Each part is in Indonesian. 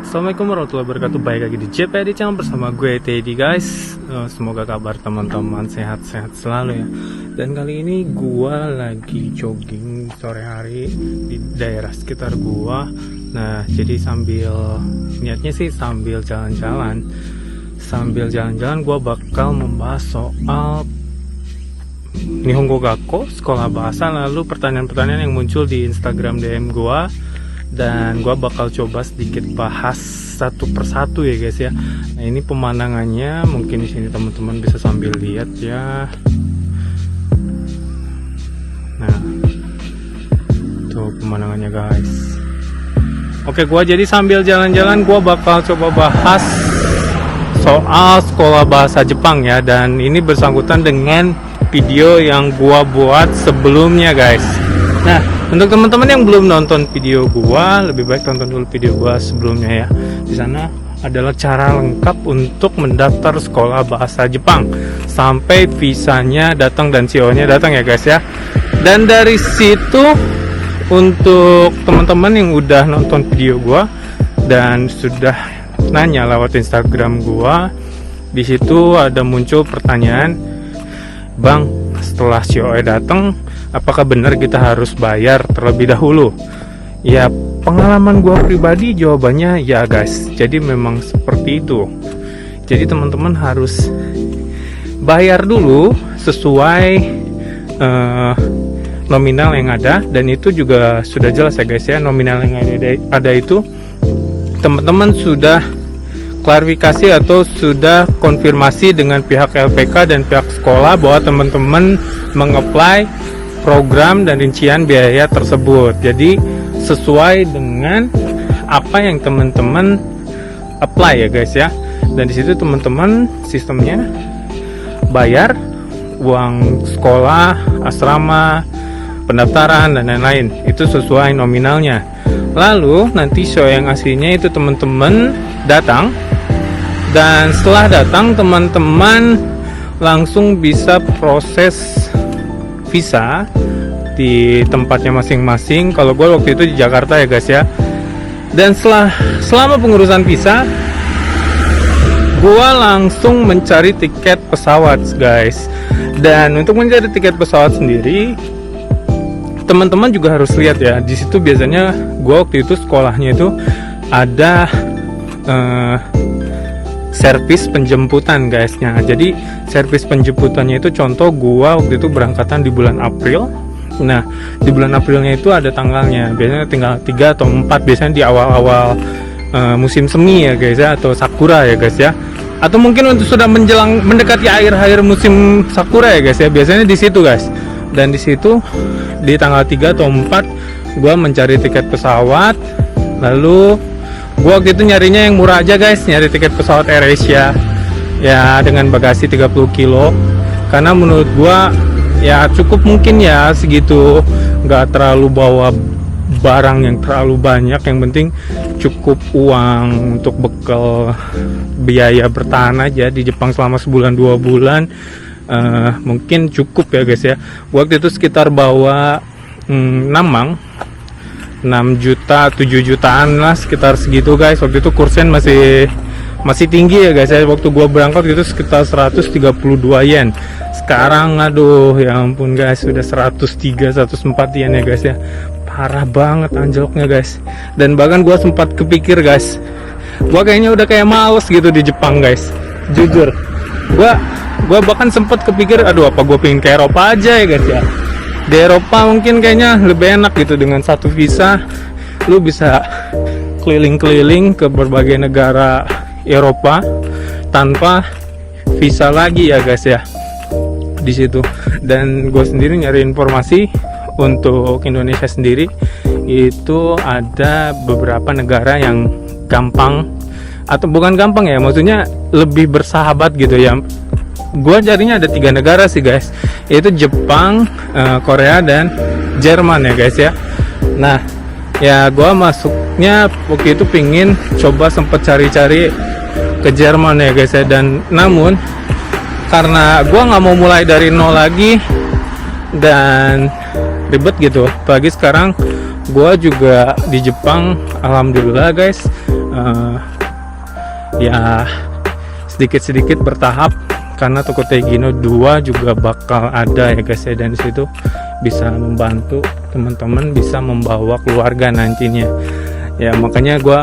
Assalamualaikum warahmatullahi wabarakatuh. Baik lagi di JPD Channel bersama gue Teddy guys. Semoga kabar teman-teman sehat-sehat selalu ya. Dan kali ini gue lagi jogging sore hari di daerah sekitar gue. Nah jadi niatnya sih sambil jalan-jalan gue bakal membahas soal Nihongo Gakko, sekolah bahasa, lalu pertanyaan-pertanyaan yang muncul di Instagram DM gue. Dan gue bakal coba sedikit bahas satu persatu ya guys ya. Nah ini pemandangannya, mungkin di sini teman-teman bisa sambil lihat ya. Nah tuh pemandangannya guys. Oke, gue jadi sambil jalan-jalan gue bakal coba bahas soal sekolah bahasa Jepang ya. Dan ini bersangkutan dengan video yang gue buat sebelumnya guys. Nah, untuk teman-teman yang belum nonton video gua, lebih baik tonton dulu video gua sebelumnya ya. Di sana adalah cara lengkap untuk mendaftar sekolah bahasa Jepang sampai visanya datang dan CO-nya datang ya guys ya. Dan dari situ untuk teman-teman yang udah nonton video gua dan sudah nanya lewat Instagram gua, di situ ada muncul pertanyaan, "Bang, setelah CO datang, apakah benar kita harus bayar terlebih dahulu?" Ya, pengalaman gue pribadi jawabannya ya guys. Jadi memang seperti itu. Jadi teman-teman harus bayar dulu sesuai nominal yang ada. Dan itu juga sudah jelas ya guys ya. Nominal yang ada itu teman-teman sudah klarifikasi atau sudah konfirmasi dengan pihak LPK dan pihak sekolah bahwa teman-teman mengapply program dan rincian biaya tersebut. Jadi sesuai dengan apa yang teman-teman apply ya guys ya. Dan di situ teman-teman sistemnya bayar uang sekolah, asrama, pendaftaran dan lain-lain. Itu sesuai nominalnya. Lalu nanti show yang aslinya itu teman-teman datang. Dan setelah datang teman-teman langsung bisa proses visa di tempatnya masing-masing. Kalau gue waktu itu di Jakarta ya guys ya. Dan selama pengurusan visa, gue langsung mencari tiket pesawat guys. Dan untuk mencari tiket pesawat sendiri, teman-teman juga harus lihat ya. Di situ biasanya gue waktu itu sekolahnya itu ada servis penjemputan guysnya. Jadi servis penjemputannya itu contoh gua waktu itu berangkatan di bulan April. Nah di bulan Aprilnya itu ada tanggalnya, biasanya tinggal 3 atau 4, biasanya di awal-awal musim semi ya guys ya, atau sakura ya guys ya, atau mungkin untuk sudah mendekati akhir-akhir musim sakura ya guys ya, biasanya di situ guys. Dan di situ di tanggal 3 atau 4 gua mencari tiket pesawat. Lalu gua waktu itu nyarinya yang murah aja guys, nyari tiket pesawat AirAsia ya dengan bagasi 30 kilo. Karena menurut gua ya cukup mungkin ya segitu, nggak terlalu bawa barang yang terlalu banyak, yang penting cukup uang untuk bekal biaya bertahan aja di Jepang selama sebulan 2 bulan. Mungkin cukup ya guys ya. Waktu itu sekitar bawa 6 juta, 7 jutaan lah, sekitar segitu guys. Waktu itu kursen masih tinggi ya guys ya. Waktu gua berangkat itu sekitar 132 yen. Sekarang aduh ya ampun guys, sudah 103, 104 yen ya guys ya. Parah banget anjloknya guys. Dan bahkan gua sempat kepikir guys, gua kayaknya udah kayak males gitu di Jepang guys. Jujur, gua bahkan sempat kepikir, aduh apa gua pengen ke Eropa aja ya guys ya. Di Eropa mungkin kayaknya lebih enak gitu, dengan satu visa lu bisa keliling-keliling ke berbagai negara Eropa tanpa visa lagi ya guys ya di situ. Dan gue sendiri nyari informasi untuk Indonesia sendiri, itu ada beberapa negara yang gampang, atau bukan gampang ya, maksudnya lebih bersahabat gitu ya. Gue carinya ada 3 negara sih guys, yaitu Jepang, Korea dan Jerman ya guys ya. Nah ya gue masuknya waktu itu pingin coba sempet cari-cari ke Jerman ya guys ya. Dan namun karena gue nggak mau mulai dari nol lagi dan ribet gitu, apalagi sekarang gue juga di Jepang, alhamdulillah guys, ya sedikit-sedikit bertahap, karena toko Tegino 2 juga bakal ada ya guys ya, dan disitu bisa membantu teman-teman bisa membawa keluarga nantinya ya. Makanya gue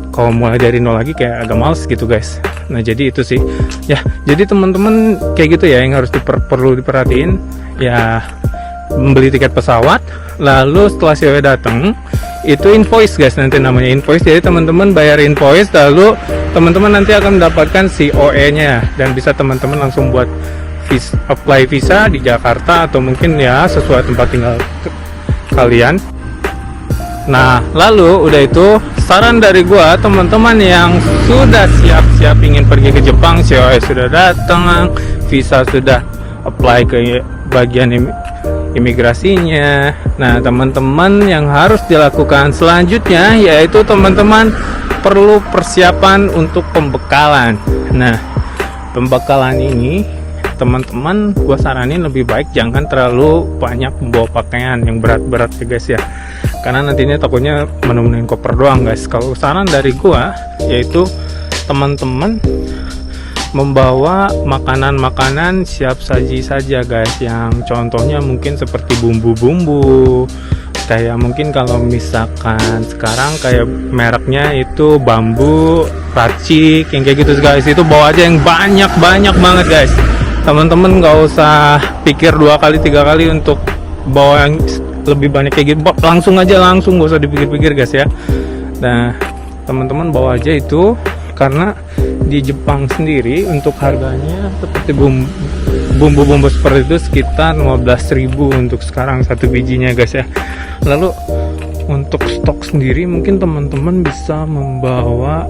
kalau mulai dari nol lagi kayak agak males gitu guys. Nah jadi itu sih ya, jadi teman-teman kayak gitu ya yang harus perlu diperhatiin ya. Membeli tiket pesawat, lalu setelah COE datang itu invoice guys, nanti namanya invoice. Jadi teman-teman bayar invoice, lalu teman-teman nanti akan mendapatkan COE nya dan bisa teman-teman langsung buat apply visa di Jakarta atau mungkin ya sesuai tempat tinggal kalian. Nah lalu udah itu, saran dari gua, teman-teman yang sudah siap-siap ingin pergi ke Jepang, COE sudah datang, visa sudah apply ke bagian imigrasinya. Nah teman-teman yang harus dilakukan selanjutnya yaitu teman-teman perlu persiapan untuk pembekalan. Nah pembekalan ini teman-teman gue saranin lebih baik jangan terlalu banyak membawa pakaian yang berat-berat ya guys ya, karena nantinya takutnya menemuin koper doang guys. Kalau saran dari gue yaitu teman-teman membawa makanan-makanan siap saji saja guys, yang contohnya mungkin seperti bumbu-bumbu, kayak mungkin kalau misalkan sekarang kayak mereknya itu Bambu, Racik, yang kayak gitu guys, itu bawa aja yang banyak banget guys. Teman-teman nggak usah pikir 2 kali 3 kali untuk bawa yang lebih banyak kayak gitu, langsung aja, langsung nggak usah dipikir-pikir guys ya. Nah teman-teman bawa aja itu, karena di Jepang sendiri untuk harganya seperti bumbu-bumbu seperti itu sekitar 15.000 untuk sekarang satu bijinya guys ya. Lalu untuk stok sendiri mungkin teman-teman bisa membawa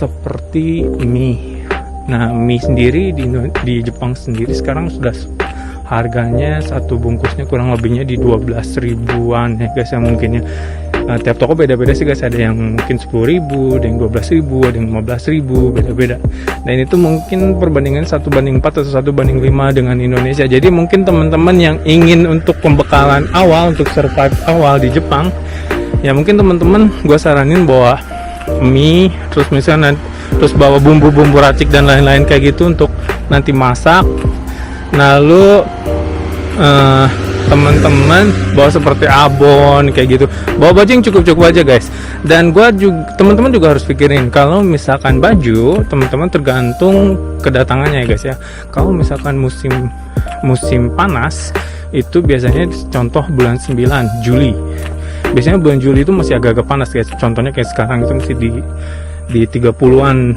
seperti mie. Nah mie sendiri di Jepang sendiri sekarang sudah harganya satu bungkusnya kurang lebihnya di 12.000-an ya guys ya. Mungkin ya tiap toko beda-beda sih guys, ada yang mungkin 10.000, ada yang 12.000, ada yang 15.000, beda-beda. Dan itu mungkin perbandingan 1:4 atau 1:5 dengan Indonesia. Jadi mungkin teman-teman yang ingin untuk pembekalan awal, untuk survive awal di Jepang ya, mungkin teman-teman gue saranin bawa mie, terus misalnya terus bawa bumbu-bumbu racik dan lain-lain kayak gitu untuk nanti masak. Lalu teman-teman bawa seperti abon kayak gitu, bawa baju yang cukup-cukup aja guys. Dan gua juga, teman-teman juga harus pikirin kalau misalkan baju, teman-teman tergantung kedatangannya ya guys ya. Kalau misalkan musim panas itu biasanya contoh bulan 9 Juli, biasanya bulan Juli itu masih agak-agak panas guys. Contohnya kayak sekarang itu masih di 30-an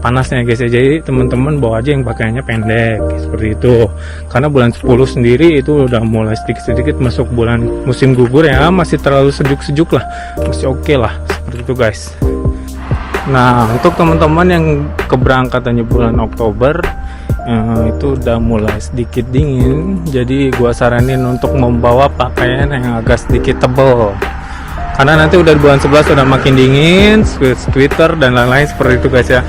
panasnya guys ya. Jadi teman-teman bawa aja yang pakaiannya pendek seperti itu, karena bulan 10 sendiri itu udah mulai sedikit-sedikit masuk bulan musim gugur ya, masih terlalu sejuk-sejuk lah, masih oke lah seperti itu guys. Nah untuk teman-teman yang keberangkatannya bulan Oktober itu udah mulai sedikit dingin, jadi gua saranin untuk membawa pakaian yang agak sedikit tebal, karena nanti udah bulan 11 udah makin dingin, sweater dan lain-lain seperti itu guys ya.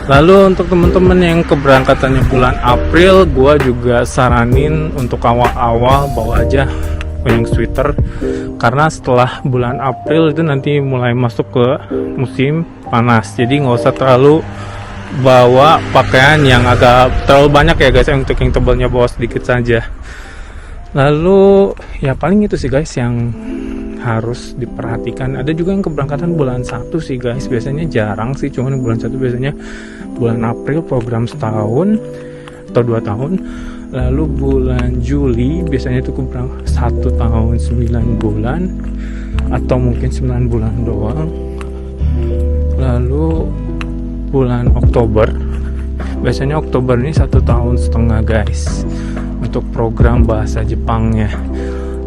Lalu untuk teman-teman yang keberangkatannya bulan April, gua juga saranin untuk awal-awal bawa aja yang sweater, karena setelah bulan April itu nanti mulai masuk ke musim panas. Jadi nggak usah terlalu bawa pakaian yang agak terlalu banyak ya guys ya, untuk yang tebalnya bawa sedikit saja. Lalu ya paling itu sih guys yang harus diperhatikan. Ada juga yang keberangkatan bulan 1 sih guys, biasanya jarang sih, cuman bulan 1 biasanya bulan April program setahun atau 2 tahun. Lalu bulan Juli biasanya itu keberangkatan 1 tahun 9 bulan atau mungkin 9 bulan doang. Lalu bulan Oktober, biasanya Oktober ini 1 tahun setengah guys untuk program bahasa Jepangnya.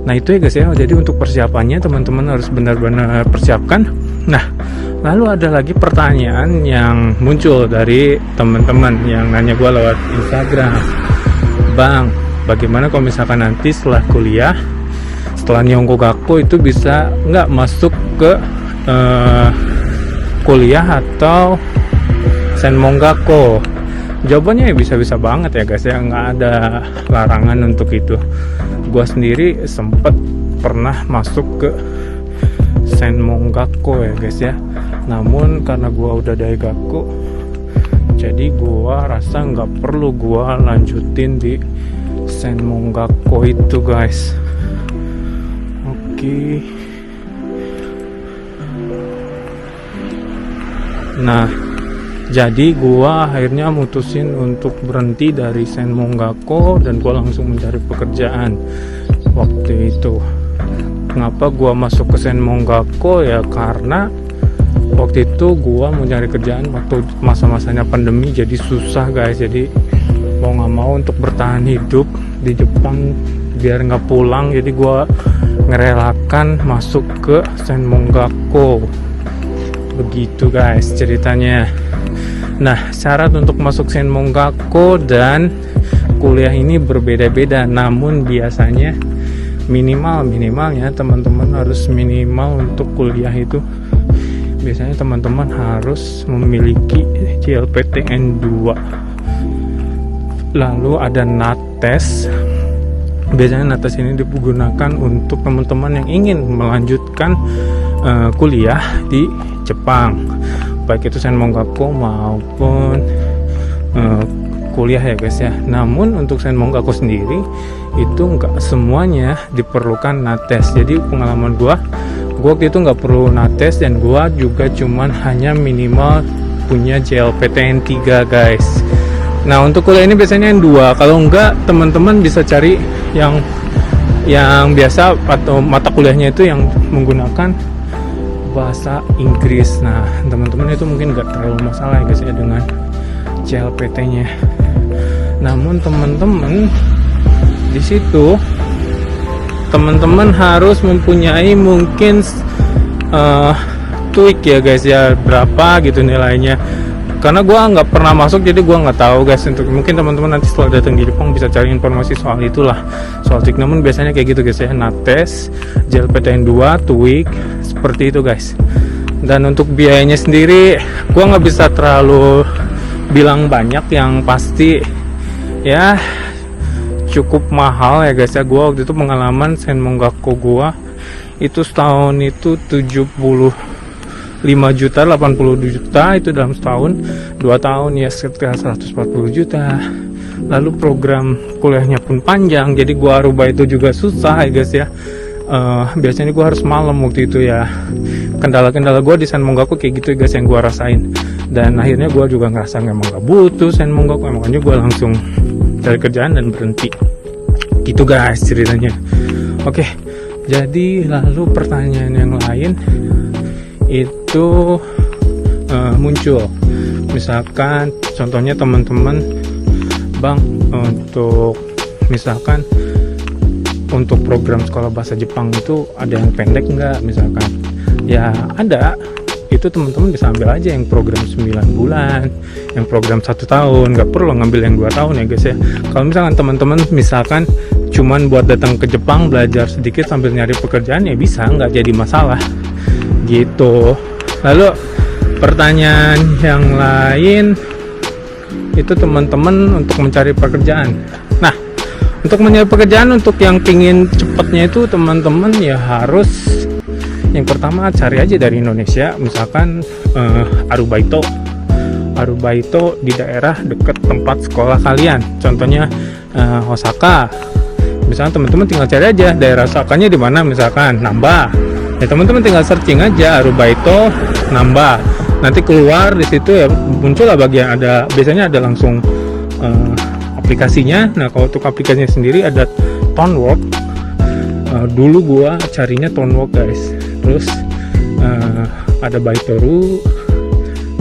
Nah itu ya guys ya, jadi untuk persiapannya teman-teman harus benar-benar persiapkan. Nah lalu ada lagi pertanyaan yang muncul dari teman-teman yang nanya gue lewat Instagram, Bang, bagaimana kalau misalkan nanti setelah kuliah, setelah Nihongo Gakko itu bisa nggak masuk ke kuliah atau Senmonggakko? Jawabannya ya bisa-bisa banget ya guys ya, nggak ada larangan untuk itu. Gua sendiri sempet pernah masuk ke Senmonggakko ya guys ya, namun karena gua udah Daigaku, jadi gua rasa nggak perlu gua lanjutin di Senmonggakko itu guys. Oke. Nah, jadi gua akhirnya mutusin untuk berhenti dari Senmonggakko dan gua langsung mencari pekerjaan waktu itu. Kenapa gua masuk ke Senmonggakko ya, karena waktu itu gua mau cari kerjaan waktu masa-masanya pandemi, jadi susah guys. Jadi mau nggak mau untuk bertahan hidup di Jepang biar nggak pulang, jadi gua ngerelakan masuk ke Senmonggakko. Begitu guys ceritanya. Nah, syarat untuk masuk Senmonggakko dan kuliah ini berbeda-beda, namun biasanya minimalnya teman-teman harus minimal untuk kuliah itu biasanya teman-teman harus memiliki JLPTN 2. Lalu ada NATES. Biasanya NATES ini digunakan untuk teman-teman yang ingin melanjutkan kuliah di Jepang, baik itu Senmonggakko maupun kuliah ya guys ya. Namun untuk Senmonggakko sendiri itu nggak semuanya diperlukan NATES. Jadi pengalaman gua waktu itu nggak perlu NATES, dan gua juga cuman hanya minimal punya JLPTN 3 guys. Nah, untuk kuliah ini biasanya yang 2. Kalau enggak, teman-teman bisa cari yang biasa atau mata kuliahnya itu yang menggunakan bahasa Inggris. Nah, teman-teman itu mungkin nggak terlalu masalah ya guys ya dengan JLPT-nya. Namun teman-teman di situ teman-teman harus mempunyai mungkin TOEIC ya guys ya, berapa gitu nilainya. Karena gua nggak pernah masuk, jadi gua nggak tahu guys. Untuk mungkin teman-teman nanti setelah datang di Jepang bisa cari informasi soal itulah, soal TOEIC. Namun biasanya kayak gitu guys ya, NATES, JLPTN 2, TOEIC, seperti itu guys. Dan untuk biayanya sendiri gua nggak bisa terlalu bilang banyak, yang pasti ya cukup mahal ya guys ya. Gua waktu itu pengalaman Senmonggakko gua itu setahun itu 75 juta, 80 juta itu dalam setahun. 2 tahun ya sekitar 140 juta. Lalu program kuliahnya pun panjang, jadi gua rubah itu juga susah ya guys ya. Biasanya gua harus malam waktu itu ya. Kendala-kendala gua di Senmonggakko kayak gitu guys yang gua rasain. Dan akhirnya gua juga ngerasa emang gak butuh Senmonggakko, makanya gua langsung cari kerjaan dan berhenti. Gitu guys ceritanya. Oke, jadi lalu pertanyaan yang lain itu muncul. Misalkan contohnya teman-teman, Bang, untuk misalkan untuk program sekolah bahasa Jepang itu ada yang pendek nggak? Misalkan ya ada, itu teman-teman bisa ambil aja yang program 9 bulan, yang program 1 tahun, nggak perlu ngambil yang 2 tahun ya guys ya. Kalau misalkan teman-teman misalkan cuman buat datang ke Jepang belajar sedikit sambil nyari pekerjaan, ya bisa, nggak jadi masalah gitu. Lalu pertanyaan yang lain itu teman-teman untuk mencari pekerjaan. Nah, untuk mencari pekerjaan untuk yang pingin cepatnya itu teman-teman ya harus yang pertama cari aja dari Indonesia. Misalkan Arubaito di daerah dekat tempat sekolah kalian, contohnya Osaka. Misalkan teman-teman tinggal cari aja daerah Osakanya di mana, misalkan Namba. Ya teman-teman tinggal searching aja Arubaito Namba. Nanti keluar di situ ya muncul lah bagian ada, biasanya ada langsung aplikasinya. Nah, kalau untuk aplikasinya sendiri ada Tonework. Dulu gua carinya Tonework guys. Terus ada Baitoru,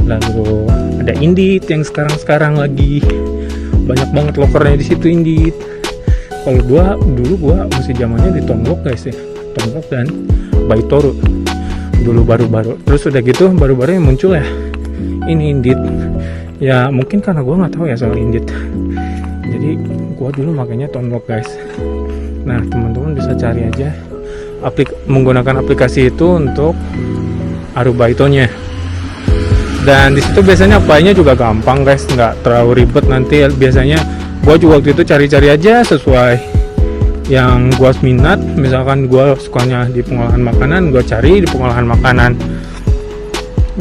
lalu ada Indeed yang sekarang lagi banyak banget lokernya di situ Indeed. Kalau dulu gua masih zamannya di Tonework guys ya, Tonework dan Baitoru dulu baru-baru. Terus udah gitu baru-baru yang muncul ya ini Indeed. Ya mungkin karena gua nggak tahu ya soal Indeed, jadi gua dulu makanya Tonework guys. Nah, teman-teman bisa cari aja menggunakan aplikasi itu untuk Arubaitonya. Dan di situ biasanya apply-nya juga gampang guys, nggak terlalu ribet. Nanti biasanya gua juga waktu itu cari-cari aja sesuai yang gua minat. Misalkan gua sukanya di pengolahan makanan, gua cari di pengolahan makanan.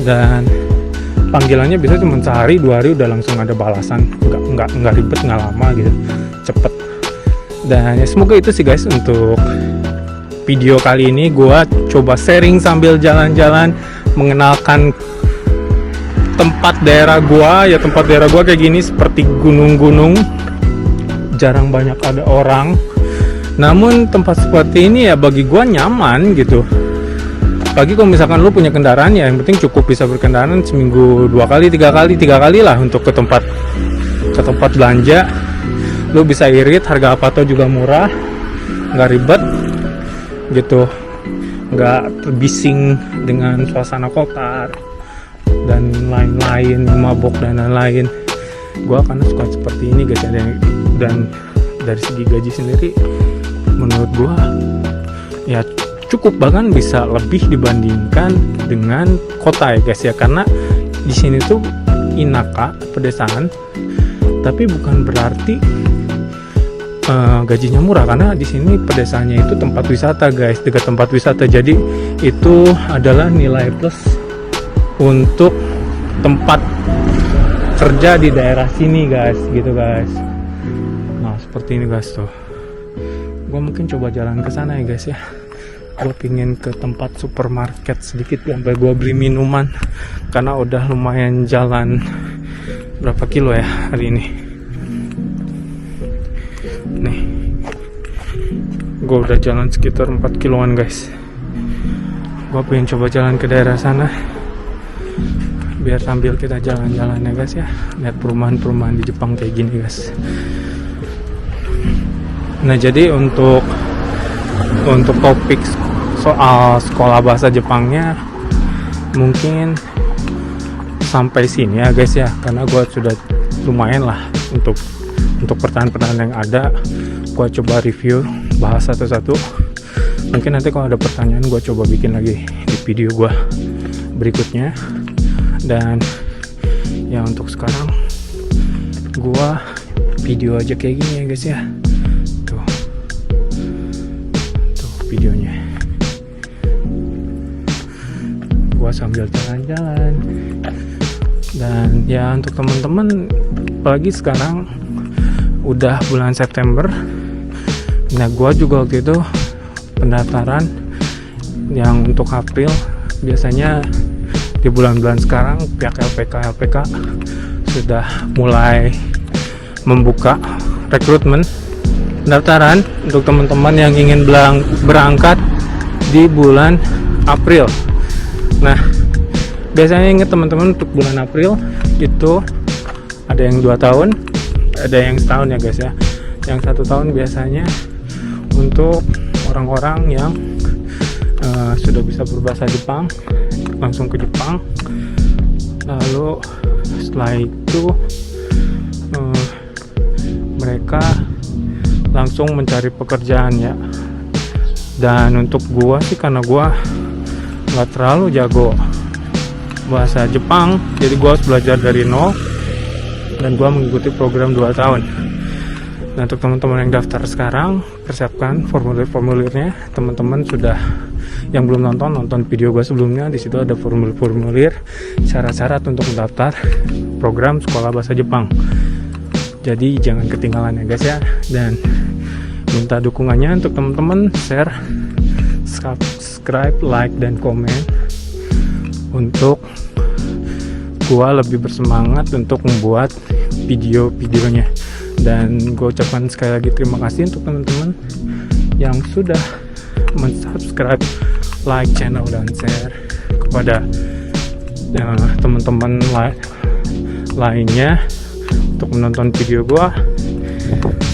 Dan panggilannya bisa cuma sehari 2 hari udah langsung ada balasan, nggak ribet, nggak lama gitu, cepet. Dan ya semoga itu sih guys untuk video kali ini. Gua coba sharing sambil jalan-jalan, mengenalkan tempat daerah gua kayak gini, seperti gunung-gunung, jarang banyak ada orang. Namun tempat seperti ini ya bagi gua nyaman gitu. Pagi kalau misalkan lu punya kendaraan ya yang penting cukup bisa berkendaraan seminggu 2 kali, 3 kali lah untuk ke tempat belanja. Lu bisa irit, harga apa tuh juga murah, nggak ribet gitu, nggak terbising dengan suasana kota dan lain-lain, mabok dan lain-lain. Gua karena suka seperti ini guys. Dan dari segi gaji sendiri menurut gua ya cukup, bahkan bisa lebih dibandingkan dengan kota ya guys ya. Karena di sini tuh inaka, pedesaan, tapi bukan berarti gajinya murah, karena di sini pedesaannya itu tempat wisata guys, dekat tempat wisata. Jadi itu adalah nilai plus untuk tempat kerja di daerah sini guys, gitu guys. Nah seperti ini guys tuh. Gue mungkin coba jalan ke sana ya guys ya. Gue pingin ke tempat supermarket sedikit sampai gue beli minuman, karena udah lumayan jalan berapa kilo ya hari ini. Nih gue udah jalan sekitar 4 kiloan guys. Gue pengen coba jalan ke daerah sana biar sambil kita jalan-jalan ya guys ya, lihat perumahan-perumahan di Jepang kayak gini guys. Nah jadi untuk topik soal sekolah bahasa Jepangnya mungkin sampai sini ya guys ya, karena gue sudah lumayan lah untuk pertanyaan-pertanyaan yang ada. Gue coba review, bahas satu-satu. Mungkin nanti kalau ada pertanyaan gue coba bikin lagi di video gue berikutnya. Dan ya untuk sekarang gue video aja kayak gini ya guys ya. Tuh videonya. Gue sambil jalan-jalan. Dan ya untuk teman-teman, apalagi sekarang udah bulan September. Nah gue juga waktu itu pendaftaran yang untuk April. Biasanya di bulan-bulan sekarang pihak LPK sudah mulai membuka rekrutmen pendaftaran untuk teman-teman yang ingin berangkat di bulan April. Nah biasanya ingat teman-teman, untuk bulan April itu ada yang 2 tahun, ada yang setahun ya guys ya. Yang 1 tahun biasanya untuk orang-orang yang sudah bisa berbahasa Jepang, langsung ke Jepang. Lalu setelah itu mereka langsung mencari pekerjaan ya. Dan untuk gua sih, karena gua nggak terlalu jago bahasa Jepang, jadi gua harus belajar dari nol, dan gua mengikuti program 2 tahun. Nah untuk teman-teman yang daftar sekarang, persiapkan formulir-formulirnya. Teman-teman sudah yang belum nonton video gue sebelumnya, di situ ada formulir syarat-syarat untuk mendaftar program sekolah bahasa Jepang. Jadi jangan ketinggalan ya guys ya. Dan minta dukungannya untuk teman-teman, share, subscribe, like, dan komen untuk gua lebih bersemangat untuk membuat video-videonya. Dan gue ucapkan sekali lagi terima kasih untuk teman-teman yang sudah mensubscribe, like channel, dan share kepada teman-teman lainnya untuk menonton video gue.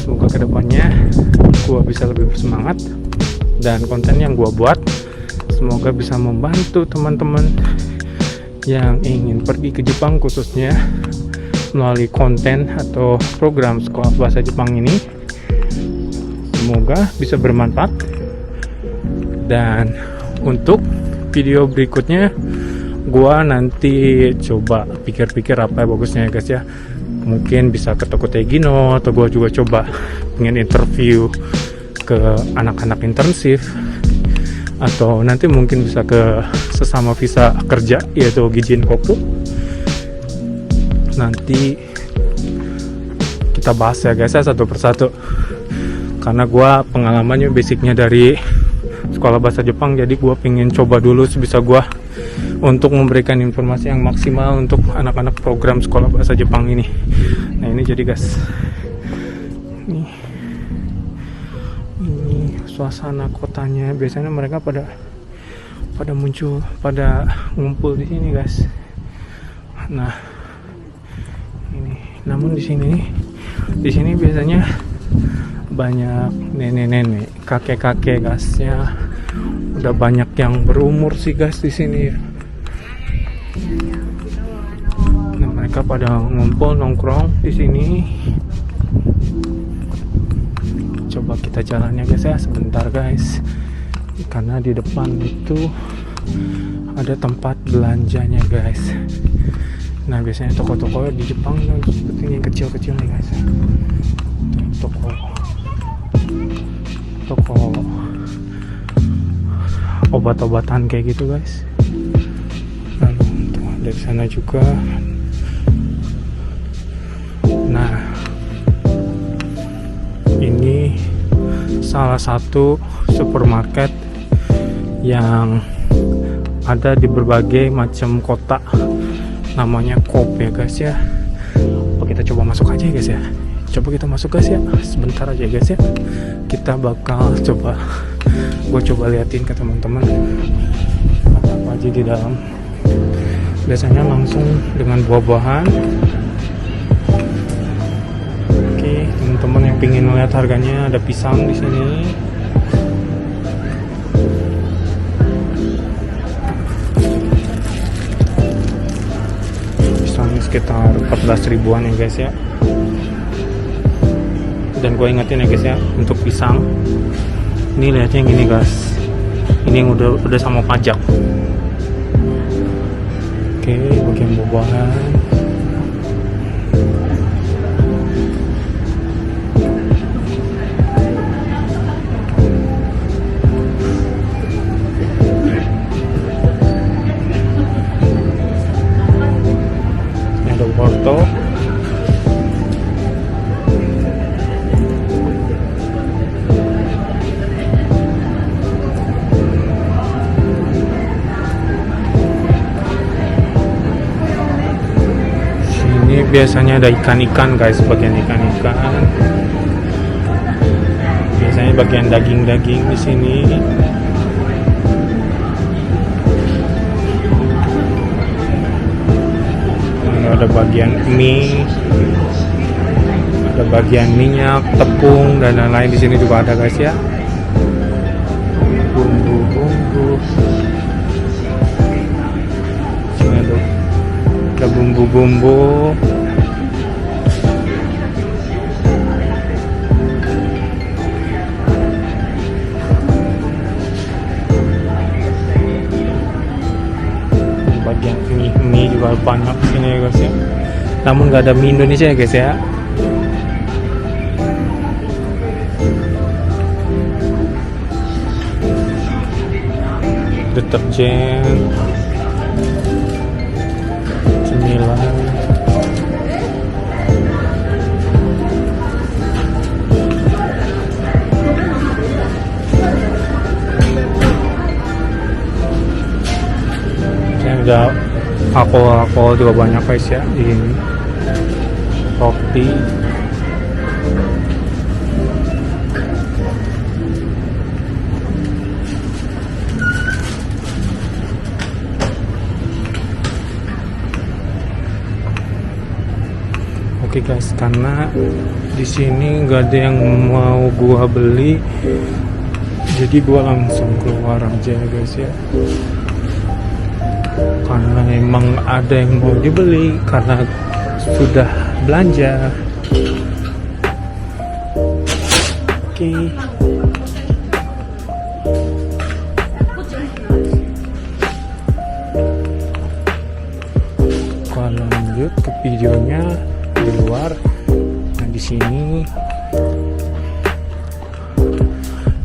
Semoga kedepannya gue bisa lebih bersemangat, dan konten yang gue buat semoga bisa membantu teman-teman yang ingin pergi ke Jepang, khususnya melalui konten atau program sekolah bahasa Jepang ini. Semoga bisa bermanfaat. Dan untuk video berikutnya gua nanti coba pikir-pikir apa ya bagusnya ya guys ya. Mungkin bisa ke toko Tegino, atau gua juga coba pengen interview ke anak-anak intensif, atau nanti mungkin bisa ke sesama visa kerja yaitu Gijin Kopu. Nanti kita bahas ya guys ya satu persatu, karena gua pengalamannya basicnya dari sekolah bahasa Jepang, jadi gua pengen coba dulu sebisa gua untuk memberikan informasi yang maksimal untuk anak-anak program sekolah bahasa Jepang ini. Nah ini jadi guys, ini suasana kotanya. Biasanya mereka pada muncul, pada ngumpul di sini guys. Nah ini, namun di sini biasanya banyak nenek-nenek, kakek-kakek guys ya. Udah banyak yang berumur sih guys di sini ya. Nah, mereka pada ngumpul nongkrong di sini. Coba kita jalannya guys ya sebentar guys, karena di depan itu ada tempat belanjanya guys. Nah biasanya toko-toko di Jepang seperti ini kecil-kecil nih guys. Toko obat-obatan kayak gitu guys. Lalu dari sana juga. Nah ini salah satu supermarket yang ada di berbagai macam kota, namanya Coop ya guys ya. Apa kita coba masuk aja guys ya? Coba kita masuk guys ya, sebentar aja guys ya. Kita bakal gue coba liatin ke teman-teman apa aja di dalam. Biasanya langsung dengan buah-buahan. Oke, teman-teman yang pingin melihat harganya, ada pisang di sini. Pisangnya sekitar 14 ribuan ya guys ya. Dan gue ingetin ya guys ya, untuk pisang ini lihatnya yang ini guys, ini yang udah sama pajak. Oke, bagian buah-buahan. Ini ada wortel. Biasanya ada ikan-ikan guys, bagian ikan-ikan. Biasanya bagian daging-daging di sini. Ini ada bagian mie, ada bagian minyak, tepung dan lain-lain di sini juga ada guys ya. Bumbu-bumbu. Sini ada bumbu-bumbu. Bagian mie juga banyak sini ya guys ya. Namun nggak ada mie Indonesia ya guys ya. Deterjen, cemilan. Ada alkohol juga banyak guys ya di sini. Roti. Oke guys, karena di sini nggak ada yang mau gua beli, jadi gua langsung keluar aja ya guys ya. Karena emang ada yang mau dibeli, karena sudah belanja. Oke. lanjut ke videonya di luar. Nah di sini,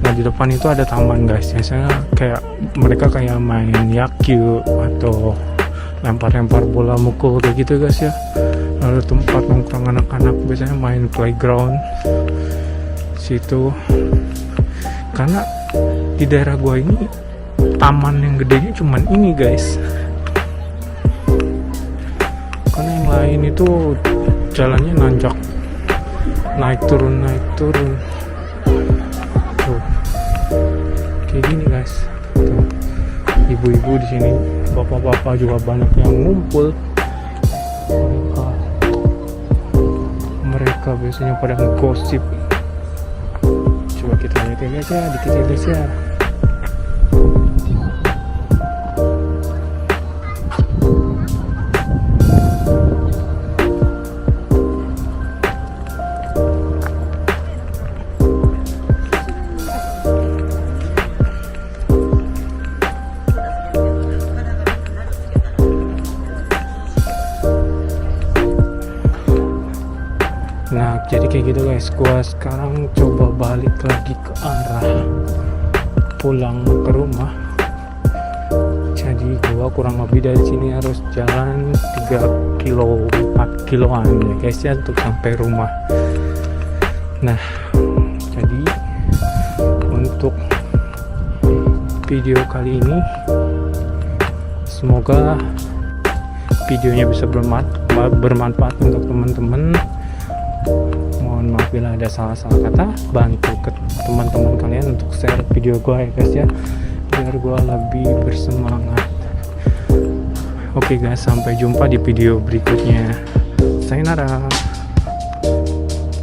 nah di depan itu ada taman guys. Biasanya kayak mereka kayak main yakyu atau lempar-lempar bola mukul kayak gitu guys ya. Lalu tempat nongkrong anak-anak biasanya main playground situ. Karena di daerah gua ini taman yang gedenya cuman ini guys. Karena yang lain itu jalannya nanjak, naik turun tuh kayak gini guys. Tuh ibu-ibu di sini, bapak-bapak juga banyak yang ngumpul. Mereka biasanya pada ngegosip. Coba kita lihat ya guys ya, dikit ya guys ya. Nah jadi kayak gitu guys, gua sekarang coba balik lagi ke arah pulang ke rumah. Jadi gua kurang lebih dari sini harus jalan 3 kilo 4 kiloan ya guys ya untuk sampai rumah. Nah jadi untuk video kali ini semoga videonya bisa bermanfaat untuk teman-teman. Mohon maaf bila ada salah-salah kata. Bantu ke teman-teman kalian untuk share video gue ya guys ya, biar gue lebih bersemangat. Oke guys, sampai jumpa di video berikutnya. Sayonara.